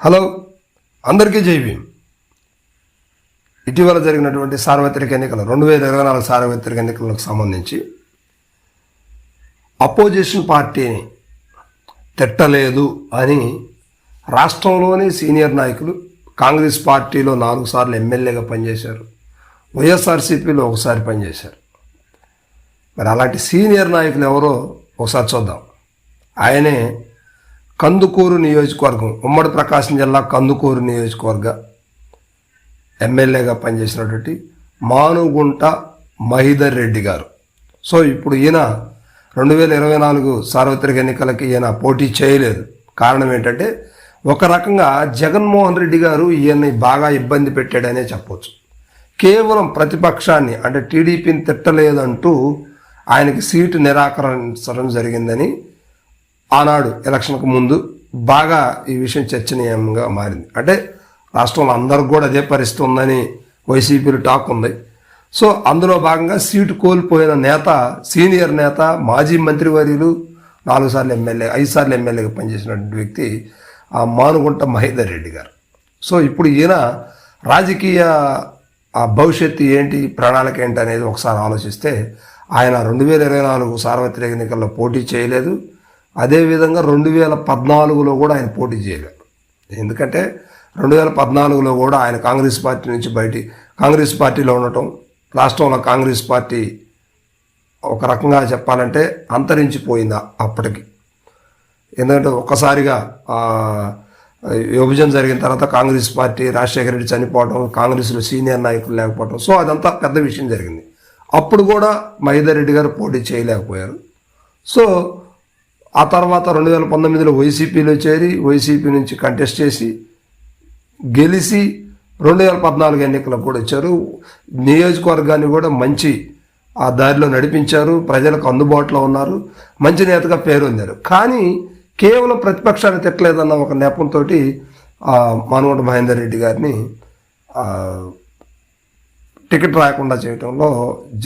Hello, అందరికీ జై భీమ్. ఇటీవల జరిగినటువంటి సార్వత్రిక ఎన్నికలు 2024 సార్వత్రిక ఎన్నికలకు సంబంధించి అపోజిషన్ పార్టీని తిట్టలేదు అని రాష్ట్రంలోని సీనియర్ నాయకులు కాంగ్రెస్ పార్టీలో 4 సార్లు ఎమ్మెల్యేగా పనిచేశారు, వైఎస్ఆర్సీపీలో ఒకసారి పనిచేశారు. మరి అలాంటి సీనియర్ నాయకులు ఎవరో ఒకసారి చూద్దాం. ఆయనే కందుకూరు నియోజకవర్గం, ఉమ్మడి ప్రకాశం జిల్లా కందుకూరు నియోజకవర్గ ఎమ్మెల్యేగా పనిచేసినటువంటి మానుగుంట మహీధర్ రెడ్డి గారు. సో ఇప్పుడు ఈయన 2024 సార్వత్రిక ఎన్నికలకి ఈయన పోటీ చేయలేదు. కారణం ఏంటంటే ఒక రకంగా జగన్మోహన్ రెడ్డి గారు ఈయన్ని బాగా ఇబ్బంది పెట్టాడనే చెప్పవచ్చు. కేవలం ప్రతిపక్షాన్ని అంటే టీడీపీని తిట్టలేదంటూ ఆయనకి సీటు నిరాకరించడం జరిగిందని ఆనాడు ఎలక్షన్కు ముందు బాగా ఈ విషయం చర్చనీయంగా మారింది. అంటే రాష్ట్రంలో అందరికి కూడా అదే పరిస్థితి ఉందని వైసీపీలో టాక్ ఉంది. సో అందులో భాగంగా సీటు కోల్పోయిన నేత, సీనియర్ నేత, మాజీ మంత్రివర్యులు, 4 సార్లు ఎమ్మెల్యే, 5 సార్లు ఎమ్మెల్యేగా పనిచేసినటువంటి వ్యక్తి ఆ మానుగుంట మహీధర్ రెడ్డి గారు. సో ఇప్పుడు ఈయన రాజకీయ భవిష్యత్తు ఏంటి, ప్రణాళిక ఏంటి అనేది ఒకసారి ఆలోచిస్తే ఆయన 2024 సార్వత్రిక ఎన్నికల్లో పోటీ చేయలేదు. అదేవిధంగా 2014లో కూడా ఆయన పోటీ చేయలేదు. ఎందుకంటే 2014లో కూడా ఆయన కాంగ్రెస్ పార్టీ నుంచి కాంగ్రెస్ పార్టీలో ఉండటం, రాష్ట్రంలో కాంగ్రెస్ పార్టీ ఒక రకంగా చెప్పాలంటే అంతరించిపోయింది అప్పటికి. ఎందుకంటే ఒక్కసారిగా విభజన జరిగిన తర్వాత కాంగ్రెస్ పార్టీ, రాజశేఖర రెడ్డి చనిపోవడం, కాంగ్రెస్లో సీనియర్ నాయకులు లేకపోవడం, సో అదంతా పెద్ద విషయం జరిగింది. అప్పుడు కూడా మహీధర్ రెడ్డి గారు పోటీ చేయలేకపోయారు. సో ఆ తర్వాత 2019లో వైసీపీలో చేరి వైసీపీ నుంచి కంటెస్ట్ చేసి గెలిచి 2014 ఎన్నికలకు కూడా వచ్చారు. నియోజకవర్గాన్ని కూడా మంచి ఆ దారిలో నడిపించారు, ప్రజలకు అందుబాటులో ఉన్నారు, మంచి నేతగా పేరు పొందారు. కానీ కేవలం ప్రతిపక్షాన్ని తిట్టలేదన్న ఒక నెపంతో మానుగుంట మహీధర్ రెడ్డి గారిని టికెట్ రాకుండా చేయడంలో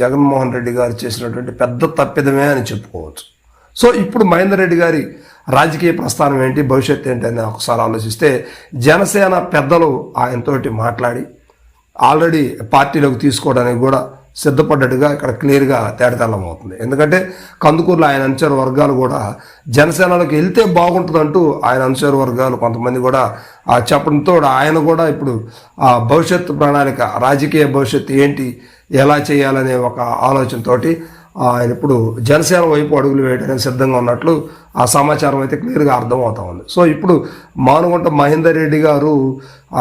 జగన్మోహన్ రెడ్డి గారు చేసినటువంటి పెద్ద తప్పిదమే అని చెప్పుకోవచ్చు. సో ఇప్పుడు మహీధర్ రెడ్డి గారి రాజకీయ ప్రస్థానం ఏంటి, భవిష్యత్తు ఏంటి అని ఒకసారి ఆలోచిస్తే జనసేన పెద్దలు ఆయనతోటి మాట్లాడి ఆల్రెడీ పార్టీలోకి తీసుకోవడానికి కూడా సిద్ధపడ్డట్టుగా ఇక్కడ క్లియర్గా తేటతెల్లం అవుతుంది. ఎందుకంటే కందుకూరులో ఆయన అనుచర వర్గాలు కూడా జనసేనలోకి వెళ్తే బాగుంటుందంటూ ఆయన అనుచర వర్గాలు కొంతమంది కూడా చెప్పడంతో ఆయన కూడా ఇప్పుడు ఆ భవిష్యత్తు ప్రణాళిక, రాజకీయ భవిష్యత్తు ఏంటి, ఎలా చేయాలనే ఒక ఆలోచనతోటి ఆయన ఇప్పుడు జనసేన వైపు అడుగులు వేయడానికి సిద్ధంగా ఉన్నట్లు ఆ సమాచారం అయితే క్లియర్గా అర్థమవుతా ఉంది. సో ఇప్పుడు మానుగుంట మహీధర్ రెడ్డి గారు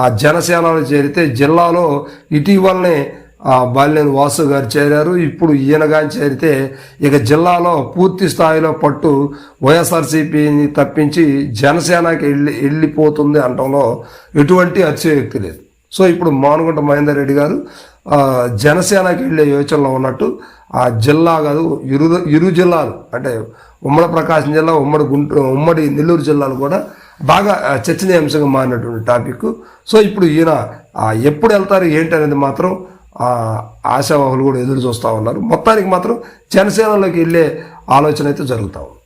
ఆ జనసేనలో చేరితే జిల్లాలో ఇటీవలనే బాలినేని వాసు గారు చేరారు. ఇప్పుడు ఈయన కానీ చేరితే ఇక జిల్లాలో పూర్తి స్థాయిలో పట్టు వైఎస్ఆర్సీపీని తప్పించి జనసేనకి వెళ్ళిపోతుంది అనడంలో ఎటువంటి అతిశయోక్తి లేదు. సో ఇప్పుడు మానుగుంట మహీధర్ రెడ్డి గారు జనసేనకి వెళ్ళే యోచనలో ఉన్నట్టు ఆ జిల్లా కాదు, ఇరు జిల్లాలు అంటే ఉమ్మడి ప్రకాశం జిల్లా, ఉమ్మడి నెల్లూరు జిల్లాలు కూడా బాగా చర్చనీయాంశంగా మారినటువంటి టాపిక్. సో ఇప్పుడు ఈయన ఎప్పుడు వెళ్తారు ఏంటి అనేది మాత్రం ఆశావాహులు కూడా ఎదురు చూస్తూ ఉన్నారు. మొత్తానికి మాత్రం జనసేనలోకి వెళ్ళే ఆలోచన అయితే జరుగుతూ ఉంది.